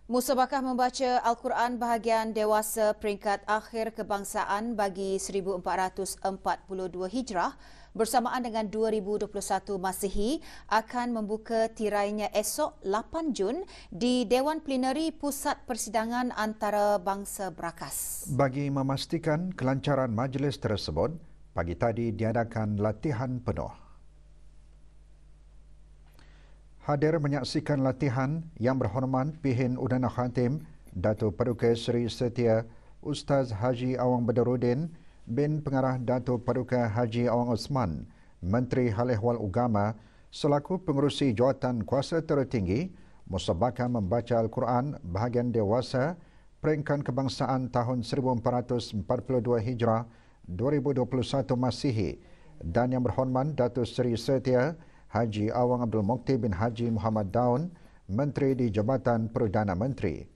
Musabakah membaca Al-Quran bahagian dewasa peringkat akhir kebangsaan bagi 1442 Hijrah bersamaan dengan 2021 Masihi akan membuka tirainya esok 8 Jun di Dewan Plenari Pusat Persidangan Antarabangsa Brakas. Bagi memastikan kelancaran majlis tersebut, pagi tadi diadakan latihan penuh. Hadir menyaksikan latihan Yang Berhormat Pihin Udana Khatim Datuk Paduka Seri Setia Ustaz Haji Awang Badaruddin bin Pengarah Datuk Paduka Haji Awang Osman, Menteri Hal Ehwal Agama selaku pengerusi jawatan kuasa tertinggi musabakah membaca Al-Quran bahagian dewasa peringkat kebangsaan tahun 1442 Hijrah 2021 Masihi dan Yang Berhormat Datuk Seri Setia Haji Awang Abdul Mukti bin Haji Muhammad Daun, Menteri di Jabatan Perdana Menteri.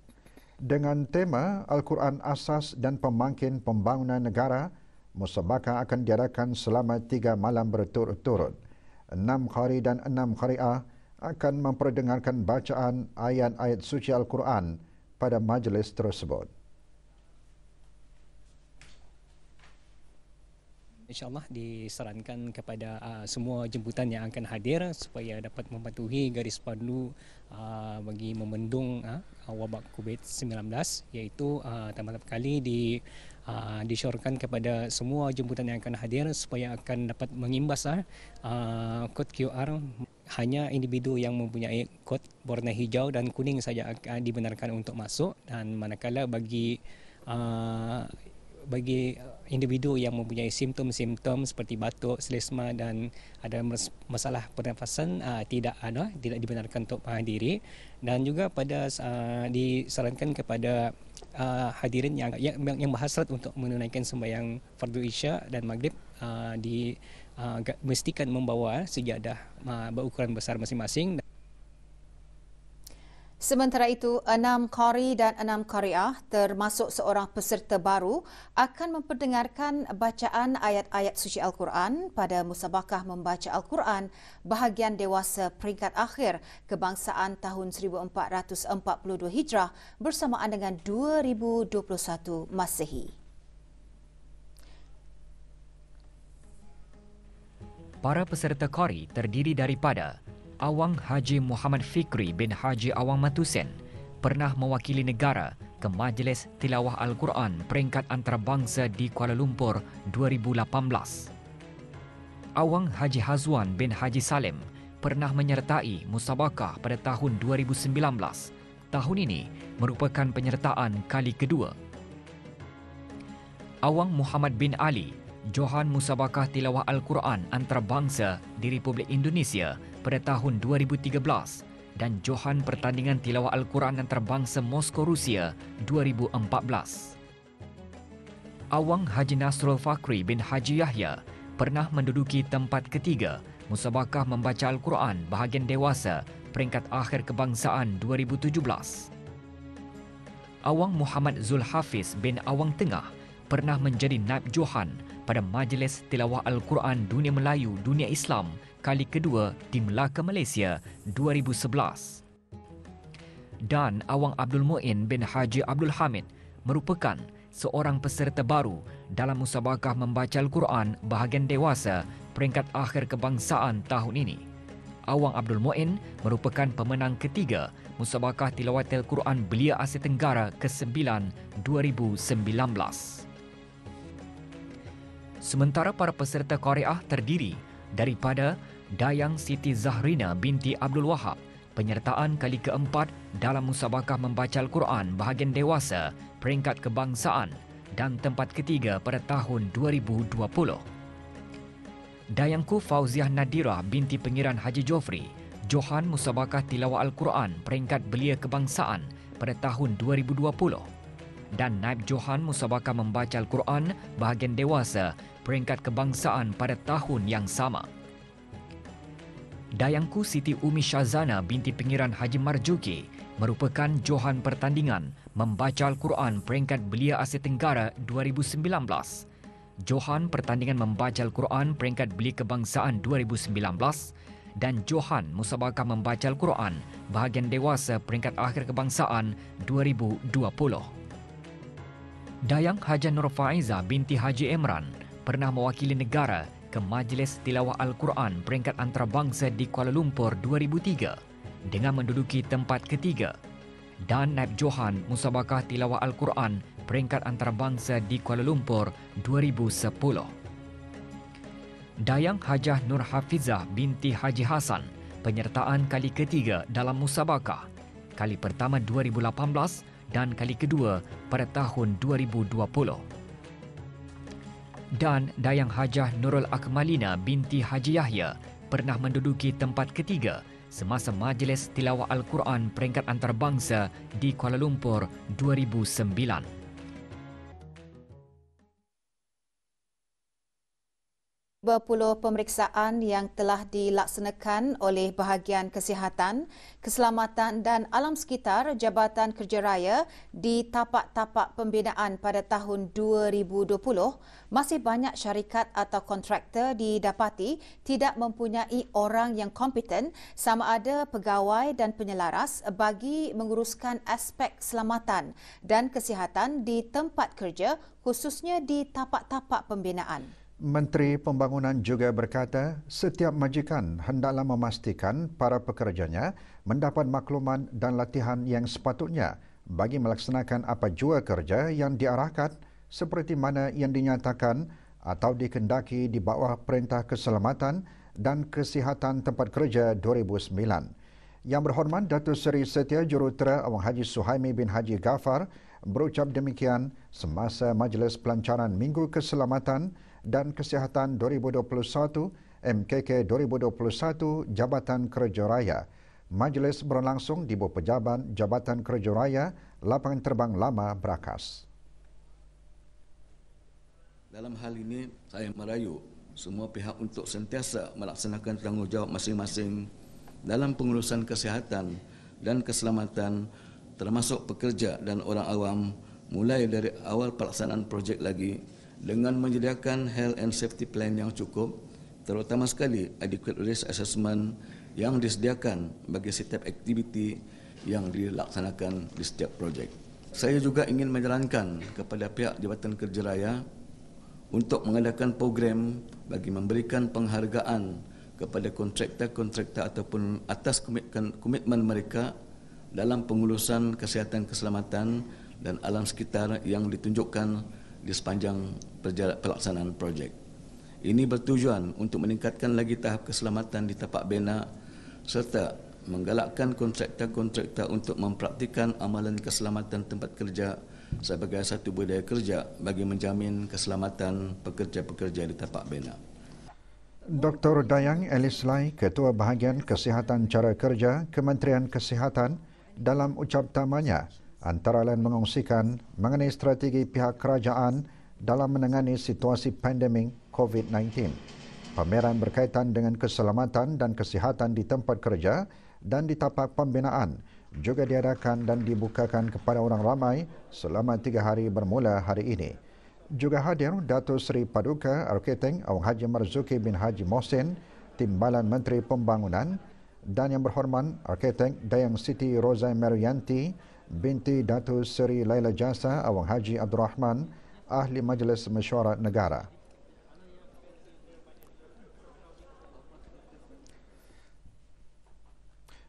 Dengan tema Al-Quran Asas dan Pemangkin Pembangunan Negara, musabakah akan diadakan selama 3 malam berturut-turut. 6 qari dan 6 qari'ah akan memperdengarkan bacaan ayat-ayat suci Al-Quran pada majlis tersebut. InsyaAllah disarankan kepada semua jemputan yang akan hadir supaya dapat mematuhi garis pandu bagi membendung wabak COVID-19, iaitu pertama kali disyorkan kepada semua jemputan yang akan hadir supaya akan dapat mengimbas kod QR. Hanya individu yang mempunyai kod warna hijau dan kuning saja akan dibenarkan untuk masuk, dan manakala bagi individu yang mempunyai simptom-simptom seperti batuk, selesma dan ada masalah pernafasan tidak dibenarkan untuk menghadiri. Dan juga disarankan kepada hadirin yang berhasrat untuk menunaikan sembahyang fardu Isya dan Maghrib mestikan membawa sejadah berukuran besar masing-masing. Sementara itu, 6 qari dan 6 qari'ah termasuk seorang peserta baru akan memperdengarkan bacaan ayat-ayat suci Al-Quran pada musabakah membaca Al-Quran bahagian dewasa peringkat akhir kebangsaan tahun 1442 Hijrah bersamaan dengan 2021 Masihi. Para peserta qari terdiri daripada Awang Haji Muhammad Fikri bin Haji Awang Matusen, pernah mewakili negara ke Majlis Tilawah Al-Quran peringkat antarabangsa di Kuala Lumpur 2018. Awang Haji Hazwan bin Haji Salim pernah menyertai musabakah pada tahun 2019. Tahun ini merupakan penyertaan kali kedua. Awang Muhammad bin Ali, Johan Musabakah Tilawah Al-Quran Antarabangsa di Republik Indonesia pada tahun 2013 dan Johan Pertandingan Tilawah Al-Quran Antarabangsa Moskow, Rusia 2014. Awang Haji Nasrul Fakri bin Haji Yahya pernah menduduki tempat ketiga Musabakah membaca Al-Quran bahagian dewasa peringkat akhir kebangsaan 2017. Awang Muhammad Zulhafiz bin Awang Tengah pernah menjadi naib Johan pada Majlis Tilawah Al-Quran Dunia Melayu Dunia Islam kali kedua di Melaka, Malaysia 2011. Dan Awang Abdul Muin bin Haji Abdul Hamid merupakan seorang peserta baru dalam musabakah membaca Al-Quran bahagian dewasa peringkat akhir kebangsaan tahun ini. Awang Abdul Muin merupakan pemenang ketiga musabakah tilawat Al-Quran Belia Asia Tenggara ke-9 2019. Sementara para peserta qari'ah terdiri daripada Dayang Siti Zahrina binti Abdul Wahab, penyertaan kali keempat dalam musabakah membaca Al-Quran bahagian dewasa peringkat kebangsaan dan tempat ketiga pada tahun 2020. Dayangku Fauziah Nadirah binti Pengiran Haji Jofri, Johan Musabakah Tilawah Al-Quran peringkat belia kebangsaan pada tahun 2020. Dan naib Johan Musabakah membaca Al-Quran bahagian dewasa peringkat kebangsaan pada tahun yang sama. Dayangku Siti Umi Shazana binti Pengiran Haji Marjuki merupakan Johan Pertandingan membaca Al-Quran peringkat belia Asia Tenggara 2019. Johan Pertandingan membaca Al-Quran peringkat belia kebangsaan 2019 dan Johan Musabaqah Membaca Al-Quran bahagian dewasa peringkat akhir kebangsaan 2020. Dayang Haja Nur Faiza binti Haji Emran pernah mewakili negara ke Majlis Tilawah Al-Quran peringkat antarabangsa di Kuala Lumpur 2003 dengan menduduki tempat ketiga, dan Naib Johan Musabaqah Tilawah Al-Quran peringkat antarabangsa di Kuala Lumpur 2010. Dayang Hajah Nur Hafizah binti Haji Hasan penyertaan kali ketiga dalam musabaqah, kali pertama 2018 dan kali kedua pada tahun 2020. Dan Dayang Hajah Nurul Akmalina binti Haji Yahya pernah menduduki tempat ketiga semasa Majlis Tilawah Al-Quran peringkat antarabangsa di Kuala Lumpur 2009. Berpuluh pemeriksaan yang telah dilaksanakan oleh Bahagian Kesihatan, Keselamatan dan Alam Sekitar Jabatan Kerja Raya di tapak-tapak pembinaan pada tahun 2020, masih banyak syarikat atau kontraktor didapati tidak mempunyai orang yang kompeten sama ada pegawai dan penyelaras bagi menguruskan aspek keselamatan dan kesihatan di tempat kerja, khususnya di tapak-tapak pembinaan. Menteri Pembangunan juga berkata setiap majikan hendaklah memastikan para pekerjanya mendapat makluman dan latihan yang sepatutnya bagi melaksanakan apa jua kerja yang diarahkan seperti mana yang dinyatakan atau dikendaki di bawah Perintah Keselamatan dan Kesihatan Tempat Kerja 2009. Yang berhormat Datuk Seri Setia Jurutera Awang Haji Suhaimi bin Haji Ghaffar berucap demikian semasa Majlis Pelancaran Minggu Keselamatan dan Kesihatan 2021 MKK 2021 Jabatan Kerja Raya. Majlis berlangsung di bawah pejabat Jabatan Kerja Raya Lapangan Terbang Lama Brakas. Dalam hal ini saya merayu semua pihak untuk sentiasa melaksanakan tanggungjawab masing-masing dalam pengurusan kesihatan dan keselamatan termasuk pekerja dan orang awam mulai dari awal pelaksanaan projek lagi dengan menyediakan health and safety plan yang cukup, terutama sekali adequate risk assessment yang disediakan bagi setiap aktiviti yang dilaksanakan di setiap projek. Saya juga ingin menyarankan kepada pihak Jabatan Kerja Raya untuk mengadakan program bagi memberikan penghargaan kepada kontraktor-kontraktor ataupun atas komitmen mereka dalam pengurusan kesihatan, keselamatan dan alam sekitar yang ditunjukkan di sepanjang pelaksanaan projek. Ini bertujuan untuk meningkatkan lagi tahap keselamatan di tapak bina serta menggalakkan kontraktor-kontraktor untuk mempraktikkan amalan keselamatan tempat kerja sebagai satu budaya kerja bagi menjamin keselamatan pekerja-pekerja di tapak bina. Dr. Dayang Elislai, Ketua Bahagian Kesihatan Cara Kerja Kementerian Kesihatan, dalam ucap tamanya antara lain mengongsikan mengenai strategi pihak kerajaan dalam menangani situasi pandemik COVID-19. Pameran berkaitan dengan keselamatan dan kesihatan di tempat kerja dan di tapak pembinaan juga diadakan dan dibukakan kepada orang ramai selama 3 hari bermula hari ini. Juga hadir Datuk Seri Paduka Arkitek Awang Haji Marzuki bin Haji Mohsin, Timbalan Menteri Pembangunan, dan yang berhormat Arkitek Dayang Siti Rozai Merianti binti Datuk Seri Laila Jasa Awang Haji Abdul Rahman, Ahli Majlis Mesyuarat Negara.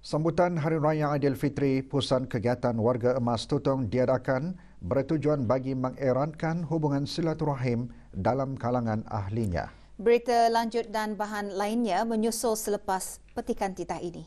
Sambutan Hari Raya Aidilfitri, Pusat Kegiatan Warga Emas Tutong diadakan bertujuan bagi mengeratkan hubungan silaturahim dalam kalangan ahlinya. Berita lanjut dan bahan lainnya menyusul selepas petikan titah ini.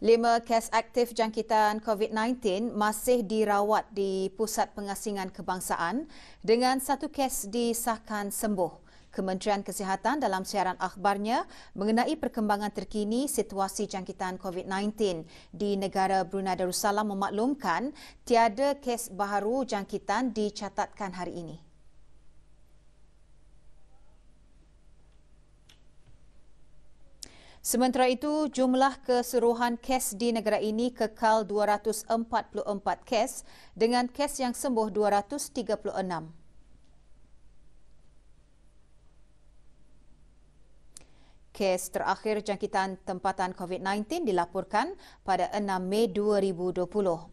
Lima kes aktif jangkitan COVID-19 masih dirawat di Pusat Pengasingan Kebangsaan dengan 1 kes disahkan sembuh. Kementerian Kesihatan dalam siaran akhbarnya mengenai perkembangan terkini situasi jangkitan COVID-19 di negara Brunei Darussalam memaklumkan tiada kes baharu jangkitan dicatatkan hari ini. Sementara itu, jumlah keseluruhan kes di negara ini kekal 244 kes dengan kes yang sembuh 236. Kes terakhir jangkitan tempatan COVID-19 dilaporkan pada 6 Mei 2020,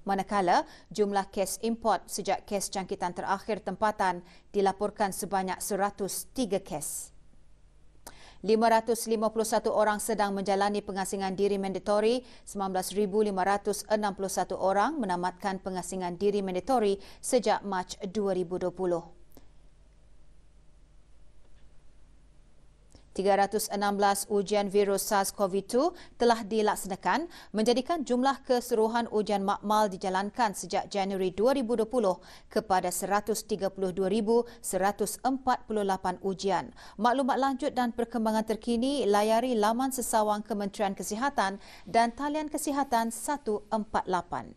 manakala jumlah kes import sejak kes jangkitan terakhir tempatan dilaporkan sebanyak 103 kes. 551 orang sedang menjalani pengasingan diri mandatori, 19,561 orang menamatkan pengasingan diri mandatori sejak Mac 2020. 316 ujian virus SARS-CoV-2 telah dilaksanakan, menjadikan jumlah keseluruhan ujian makmal dijalankan sejak Januari 2020 kepada 132,148 ujian. Maklumat lanjut dan perkembangan terkini layari laman sesawang Kementerian Kesihatan dan talian Kesihatan 148.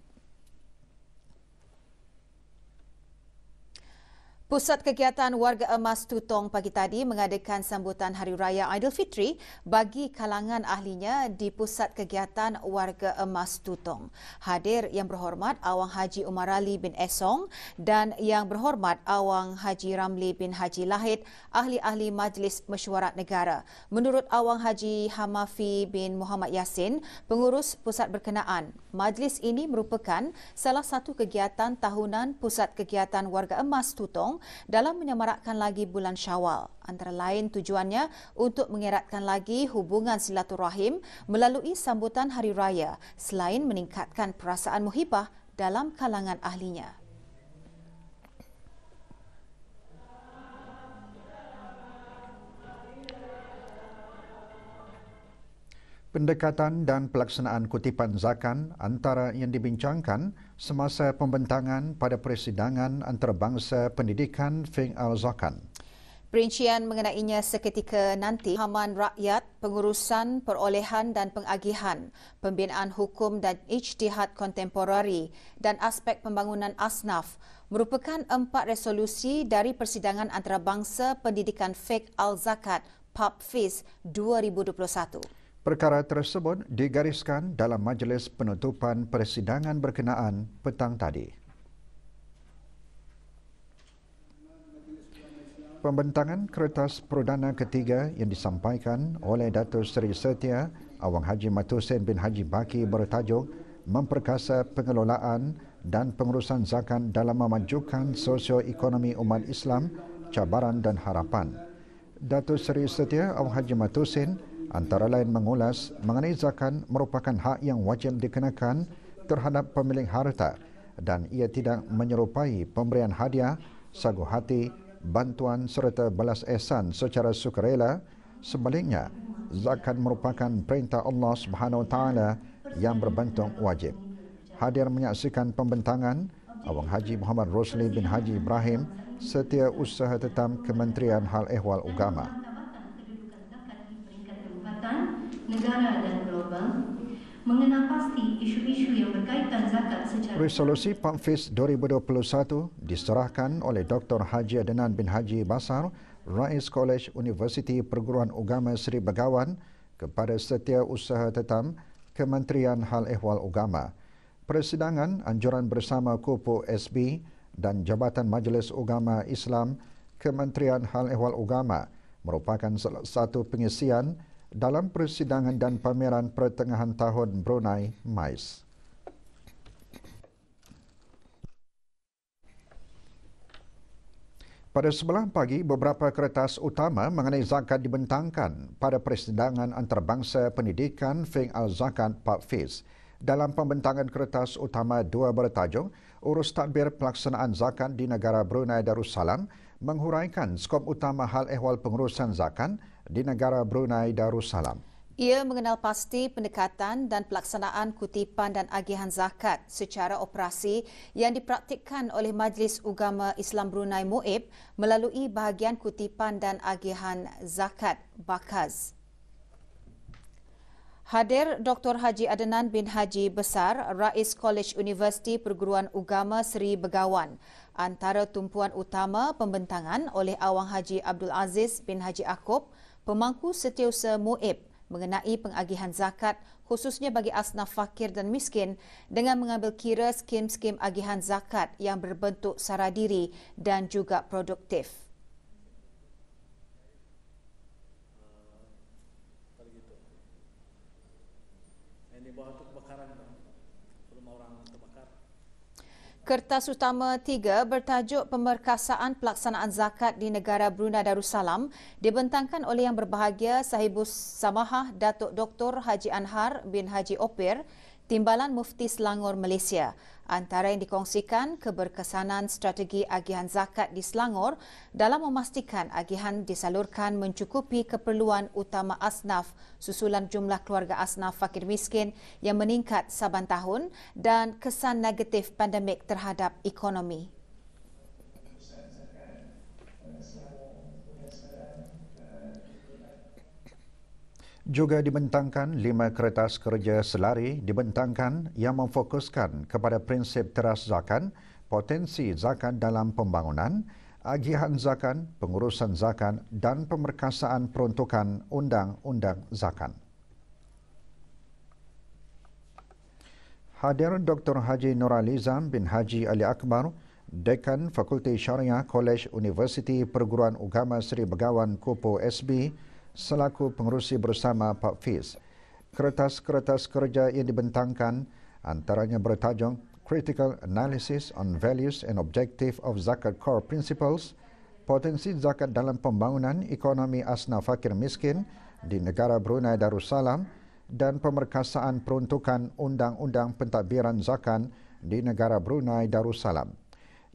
Pusat Kegiatan Warga Emas Tutong pagi tadi mengadakan sambutan Hari Raya Aidilfitri bagi kalangan ahlinya di Pusat Kegiatan Warga Emas Tutong. Hadir Yang Berhormat Awang Haji Umar Ali bin Esong dan Yang Berhormat Awang Haji Ramli bin Haji Lahid, ahli-ahli Majlis Mesyuarat Negara. Menurut Awang Haji Hamafi bin Muhammad Yassin, pengurus pusat berkenaan, majlis ini merupakan salah satu kegiatan tahunan Pusat Kegiatan Warga Emas Tutong dalam menyemarakkan lagi bulan Syawal. Antara lain tujuannya untuk mengeratkan lagi hubungan silaturahim melalui sambutan Hari Raya selain meningkatkan perasaan muhibah dalam kalangan ahlinya. Pendekatan dan pelaksanaan kutipan zakat antara yang dibincangkan semasa pembentangan pada Persidangan Antarabangsa Pendidikan Feng Al-Zakat. Perincian mengenainya seketika nanti. Haman Rakyat, Pengurusan Perolehan dan Pengagihan, Pembinaan Hukum dan Ijtihad Kontemporari dan Aspek Pembangunan Asnaf merupakan 4 resolusi dari Persidangan Antarabangsa Pendidikan Feng Al-Zakat PAPFIZ 2021. Perkara tersebut digariskan dalam majlis penutupan persidangan berkenaan petang tadi. Pembentangan kertas perdana ketiga yang disampaikan oleh Datuk Seri Setia Awang Haji Matusin bin Haji Baki bertajuk Memperkasa Pengelolaan dan Pengurusan Zakat dalam Memajukan Sosioekonomi Umat Islam, Cabaran dan Harapan. Datuk Seri Setia Awang Haji Matusin antara lain mengulas mengenai zakat merupakan hak yang wajib dikenakan terhadap pemilik harta dan ia tidak menyerupai pemberian hadiah, sagu hati, bantuan serta balas ihsan secara sukarela. Sebaliknya, zakat merupakan perintah Allah Subhanahu Wa Taala yang berbentuk wajib. Hadir menyaksikan pembentangan Awang Haji Muhammad Rosli bin Haji Ibrahim, Setiausaha Tetap Kementerian Hal Ehwal Agama. Negara dan global mengenal pasti isu-isu yang berkaitan zakat secara... Resolusi PAPFIZ 2021 diserahkan oleh Dr. Haji Adnan bin Haji Basar, Rais Kolej Universiti Perguruan Agama Seri Begawan kepada Setiausaha Tetap Kementerian Hal Ehwal Agama. Persidangan anjuran bersama Kupu SB dan Jabatan Majlis Agama Islam Kementerian Hal Ehwal Agama merupakan salah satu pengisian dalam persidangan dan pameran pertengahan tahun Brunei MICE. Pada sebelah pagi, beberapa kertas utama mengenai zakat dibentangkan pada Persidangan Antarabangsa Pendidikan Feng Al-Zakat PAPFIZ. Dalam pembentangan kertas utama 2 bertajuk Urus Tadbir Pelaksanaan Zakat di Negara Brunei Darussalam menghuraikan skop utama hal ehwal pengurusan zakat di negara Brunei Darussalam. Ia mengenal pasti pendekatan dan pelaksanaan kutipan dan agihan zakat secara operasi yang dipraktikkan oleh Majlis Ugama Islam Brunei MUIB melalui bahagian kutipan dan agihan zakat Bakaz. Hadir Dr. Haji Adnan bin Haji Besar, Rais Kolej Universiti Perguruan Ugama Seri Begawan. Antara tumpuan utama pembentangan oleh Awang Haji Abdul Aziz bin Haji Akop, pemangku setiausaha MUIB mengenai pengagihan zakat khususnya bagi asnaf fakir dan miskin dengan mengambil kira skim-skim agihan zakat yang berbentuk sara diri dan juga produktif. Kertas utama 3 bertajuk Pemerkasaan Pelaksanaan Zakat di Negara Brunei Darussalam dibentangkan oleh Yang Berbahagia Sahibus Samahah Datuk Dr. Haji Anhar bin Haji Opir, Timbalan Mufti Selangor Malaysia. Antara yang dikongsikan keberkesanan strategi agihan zakat di Selangor dalam memastikan agihan disalurkan mencukupi keperluan utama asnaf susulan jumlah keluarga asnaf fakir miskin yang meningkat saban tahun dan kesan negatif pandemik terhadap ekonomi. Juga dibentangkan 5 kertas kerja selari dibentangkan yang memfokuskan kepada prinsip teras zakat, potensi zakat dalam pembangunan, agihan zakat, pengurusan zakat dan pemerkasaan peruntukan undang-undang zakat. Hadir Dr. Haji Nuralizam bin Haji Ali Akbar, Dekan Fakulti Syariah Kolej Universiti Perguruan Ugama Seri Begawan Kupu SB, selaku pengerusi bersama Pak Fiz. Kertas-kertas kerja yang dibentangkan antaranya bertajuk Critical Analysis on Values and Objective of Zakat Core Principles, Potensi Zakat dalam Pembangunan Ekonomi Asnaf Fakir Miskin di Negara Brunei Darussalam dan Pemerkasaan Peruntukan Undang-Undang Pentadbiran Zakat di Negara Brunei Darussalam.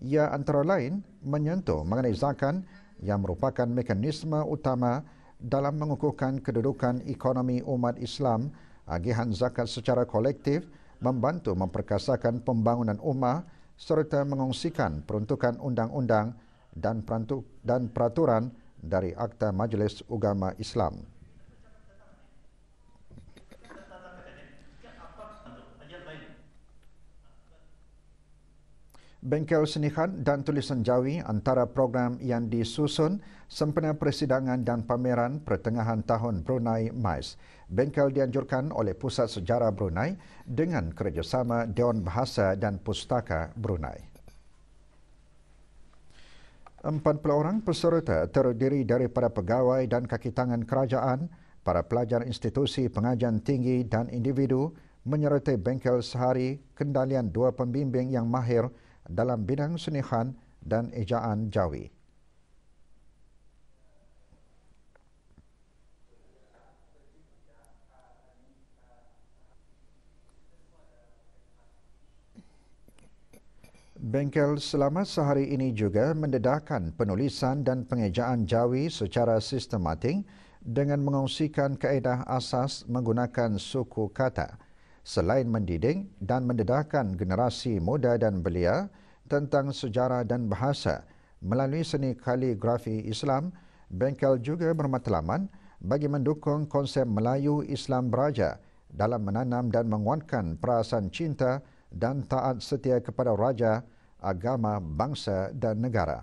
Ia antara lain menyentuh mengenai zakat yang merupakan mekanisme utama dalam mengukuhkan kedudukan ekonomi umat Islam, agihan zakat secara kolektif membantu memperkasakan pembangunan ummah serta mengongsikan peruntukan undang-undang dan peraturan dari Akta Majlis Ugama Islam. Bengkel Senihan dan Tulisan Jawi antara program yang disusun sempena persidangan dan pameran pertengahan tahun Brunei MICE. Bengkel dianjurkan oleh Pusat Sejarah Brunei dengan kerjasama Dewan Bahasa dan Pustaka Brunei. 40 orang peserta terdiri daripada pegawai dan kaki tangan kerajaan, para pelajar institusi pengajian tinggi dan individu menyertai bengkel sehari kendalian 2 pembimbing yang mahir dalam bidang senihan dan ejaan Jawi. Bengkel selama sehari ini juga mendedahkan penulisan dan pengejaan Jawi secara sistematik dengan mengongsikan kaedah asas menggunakan suku kata. Selain mendidik dan mendedahkan generasi muda dan belia tentang sejarah dan bahasa melalui seni kaligrafi Islam, bengkel juga bermatlamat bagi mendukung konsep Melayu Islam Beraja dalam menanam dan menguatkan perasaan cinta dan taat setia kepada raja, agama, bangsa dan negara.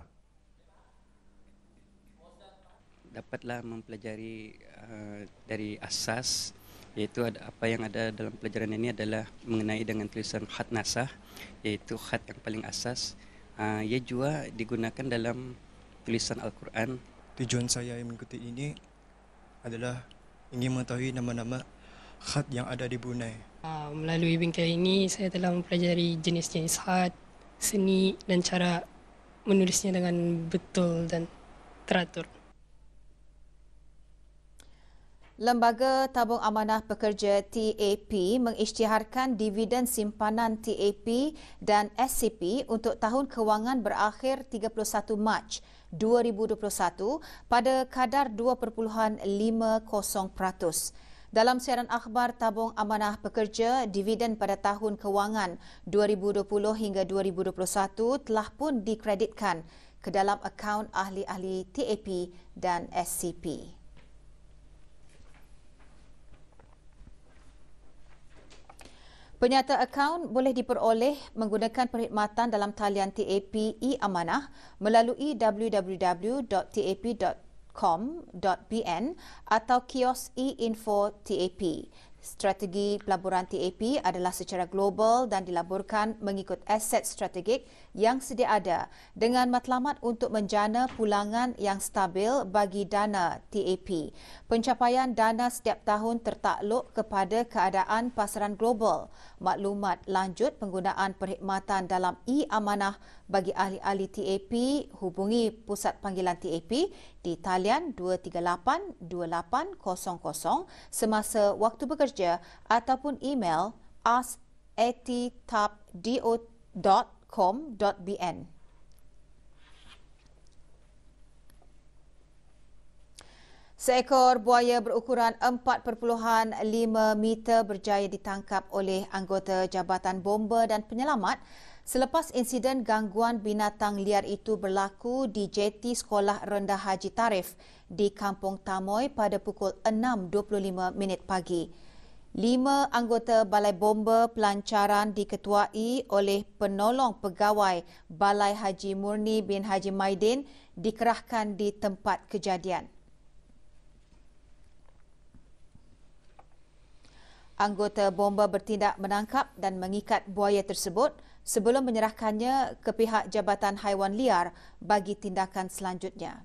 Dapatlah mempelajari dari asas, iaitu apa yang ada dalam pelajaran ini adalah mengenai dengan tulisan khat nasah, iaitu khat yang paling asas. Ia juga digunakan dalam tulisan Al-Quran. Tujuan saya mengikuti ini adalah ingin mengetahui nama-nama khat yang ada di Brunei. Melalui bengkel ini saya telah mempelajari jenis-jenis khat, seni dan cara menulisnya dengan betul dan teratur. Lembaga Tabung Amanah Pekerja TAP mengisytiharkan dividen simpanan TAP dan SCP untuk tahun kewangan berakhir 31 Mac 2021 pada kadar 2.50%. Dalam siaran akhbar tabung amanah pekerja, dividen pada tahun kewangan 2020 hingga 2021 telah pun dikreditkan ke dalam akaun ahli-ahli TAP dan SCP. Penyata akaun boleh diperoleh menggunakan perkhidmatan dalam talian TAP e-Amanah melalui www.tap.com.bn atau kios e-info TAP. Strategi pelaburan TAP adalah secara global dan dilaburkan mengikut aset strategik yang sedia ada dengan matlamat untuk menjana pulangan yang stabil bagi dana TAP. Pencapaian dana setiap tahun tertakluk kepada keadaan pasaran global. Maklumat lanjut penggunaan perkhidmatan dalam e-Amanah bagi ahli-ahli TAP hubungi Pusat Panggilan TAP di talian 238-2800 semasa waktu bekerja ataupun email ask@tap.com.bn. Seekor buaya berukuran 4.5 meter berjaya ditangkap oleh anggota Jabatan Bomba dan Penyelamat selepas insiden gangguan binatang liar itu berlaku di jeti Sekolah Rendah Haji Tarif di Kampung Tamoy pada pukul 6.25 pagi. 5 anggota Balai Bomba Pelancaran diketuai oleh penolong pegawai Balai Haji Murni bin Haji Maidin dikerahkan di tempat kejadian. Anggota bomba bertindak menangkap dan mengikat buaya tersebut sebelum menyerahkannya ke pihak Jabatan Haiwan Liar bagi tindakan selanjutnya.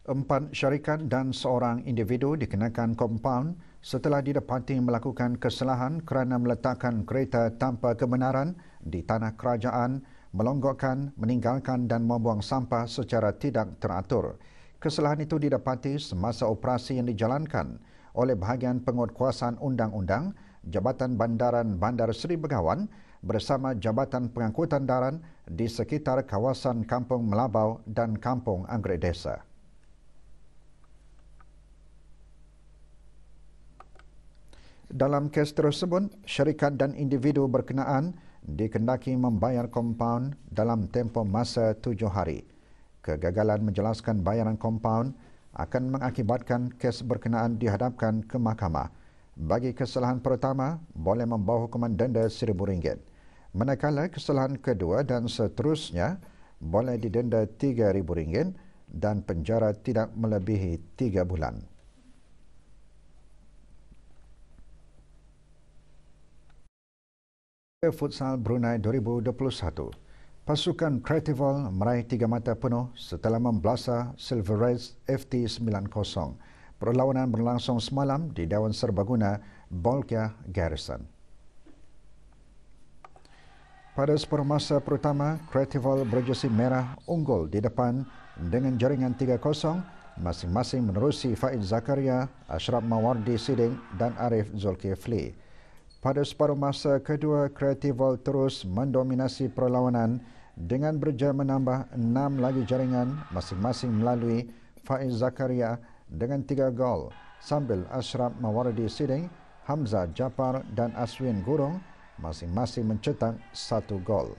4 syarikat dan seorang individu dikenakan kompaun setelah didapati melakukan kesalahan kerana meletakkan kereta tanpa kebenaran di tanah kerajaan, melonggokkan, meninggalkan dan membuang sampah secara tidak teratur. Kesalahan itu didapati semasa operasi yang dijalankan oleh bahagian penguatkuasaan undang-undang Jabatan Bandaran Bandar Seri Begawan bersama Jabatan Pengangkutan Daran di sekitar kawasan Kampung Melabau dan Kampung Anggrek Desa. Dalam kes tersebut, syarikat dan individu berkenaan dikendaki membayar kompaun dalam tempoh masa 7 hari. Kegagalan menjelaskan bayaran kompaun akan mengakibatkan kes berkenaan dihadapkan ke mahkamah. Bagi kesalahan pertama, boleh membawa hukuman denda RM1,000. Manakala kesalahan kedua dan seterusnya, boleh didenda RM3,000 dan penjara tidak melebihi 3 bulan. Futsal Brunei 2021. Pasukan Creatival meraih 3 mata penuh setelah memblasa Silver Rays FT 9-0. Perlawanan berlangsung semalam di Dewan Serbaguna Bolkiah Garrison. Pada separuh masa pertama, Creatival berjersey merah unggul di depan dengan jaringan 3-0, masing-masing menerusi Faiz Zakaria, Ashraf Mawardi Siding dan Arif Zulkifli. Pada separuh masa kedua, Creatival terus mendominasi perlawanan dengan berjaya menambah 6 lagi jaringan masing-masing melalui Faiz Zakaria dengan 3 gol sambil Ashraf Mawardi Siding, Hamzah Japar dan Aswin Gurung masing-masing mencetak 1 gol.